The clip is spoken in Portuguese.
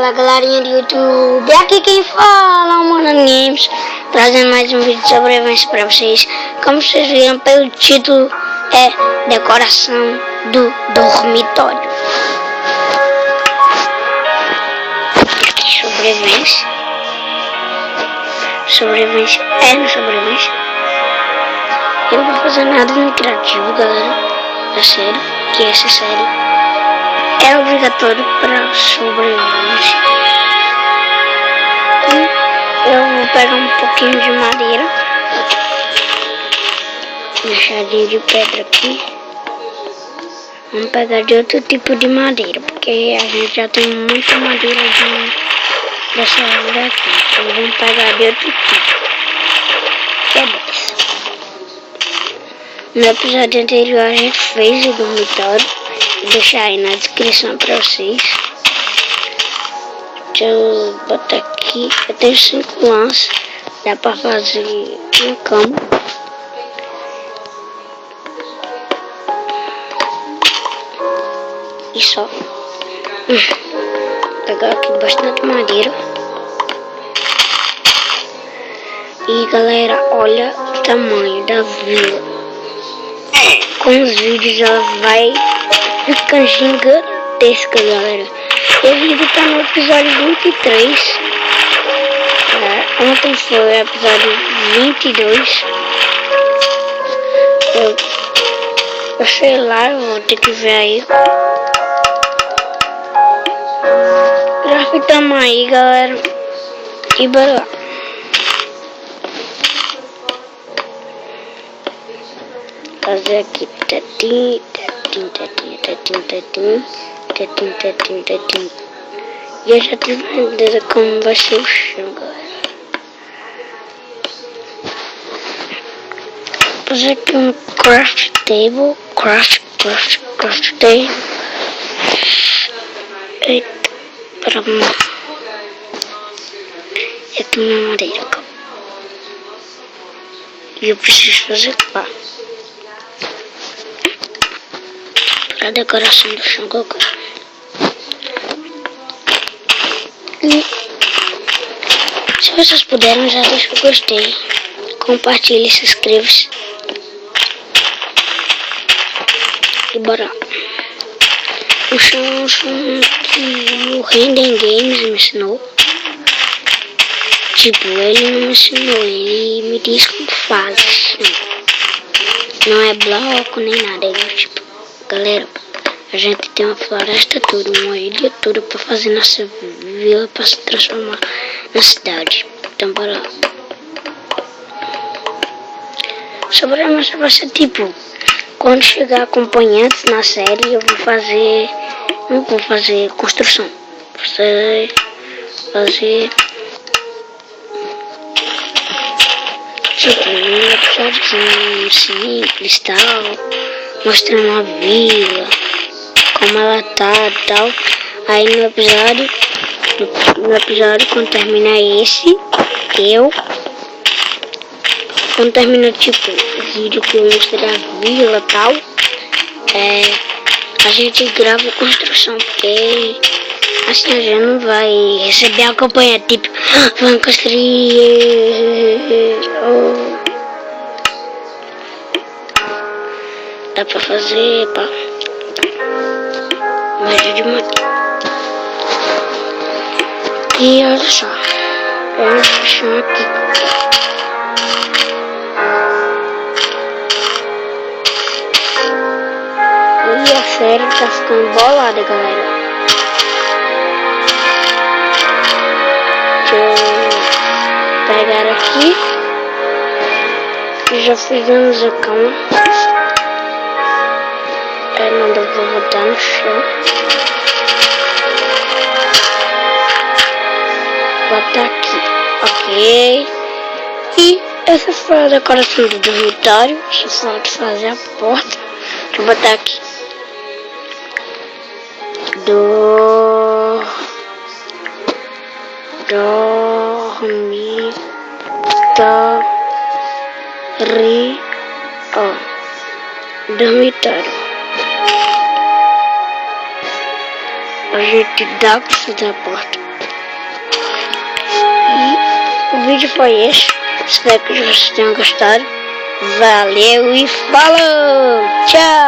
Fala galerinha do YouTube, aqui quem fala é o Mano Games, trazendo mais um vídeo de sobrevivência pra vocês. Como vocês viram pelo título, é decoração do dormitório. Sobrevivência. Eu não vou fazer nada no criativo, galera. É sério, que essa série é obrigatório para sobrevivência. Eu vou pegar um pouquinho de madeira, um machadinho de pedra aqui. Vamos pegar de outro tipo de madeira, porque a gente já tem muita madeira dessa árvore aqui. Então vamos pegar de outro tipo, que é dessa. No episódio anterior a gente fez o dormitório. Vou deixar aí na descrição pra vocês. Deixa eu botar aqui. Eu tenho 5 lãs. Dá pra fazer uma cama. E só. Vou pegar aqui bastante madeira. E galera, olha o tamanho da vila. Com os vídeos ela vai ficando gigantesca, galera. Esse vídeo tá no episódio 23. Ontem foi o episódio 22. Eu sei lá, eu vou ter que ver aí. Já ficamos aí, galera. E bora lá. Fazer aqui tetinho. E eu já tenho uma ideia como vai ser o chão, galera. Fazer aqui um craft table. Craft table. Eita, para mim. É aqui minha madeira, calma. E eu preciso fazer pá. A decoração do chão que eu quero. E se vocês puderem, já deixa o gostei, compartilhe, se inscreva-se e bora lá. O chão é um chão que o Random Games me ensinou. Tipo, ele não me ensinou, ele me diz como faz. Não é bloco nem nada, ele tipo, galera, a gente tem uma floresta toda, uma ilha toda pra fazer nossa vila, pra se transformar na cidade. Então bora lá. Sobrevivência vai ser tipo, quando chegar acompanhantes na série, eu vou fazer, não vou fazer construção. Você fazer tipo um episódio simples, tal, mostrando a vila, como ela tá e tal. Aí no episódio quando termina quando termina tipo o vídeo que eu mostrei da vila e tal, a gente grava a construção, porque assim a gente não vai receber a campanha tipo, vamos construir. Dá pra fazer, pá. Média de madeira. E olha só. Vamos fechar aqui. E a série tá ficando bolada, galera. Deixa eu pegar aqui. Já fizemos a cama. Não deu pra botar no chão. Botar aqui, ok. E essa foi a decoração do dormitório. Só falta fazer a porta. Deixa eu botar aqui. Dormitório. A gente dá pra fazer a porta. vídeo foi este. Espero que vocês tenham gostado. Valeu e falou! Tchau!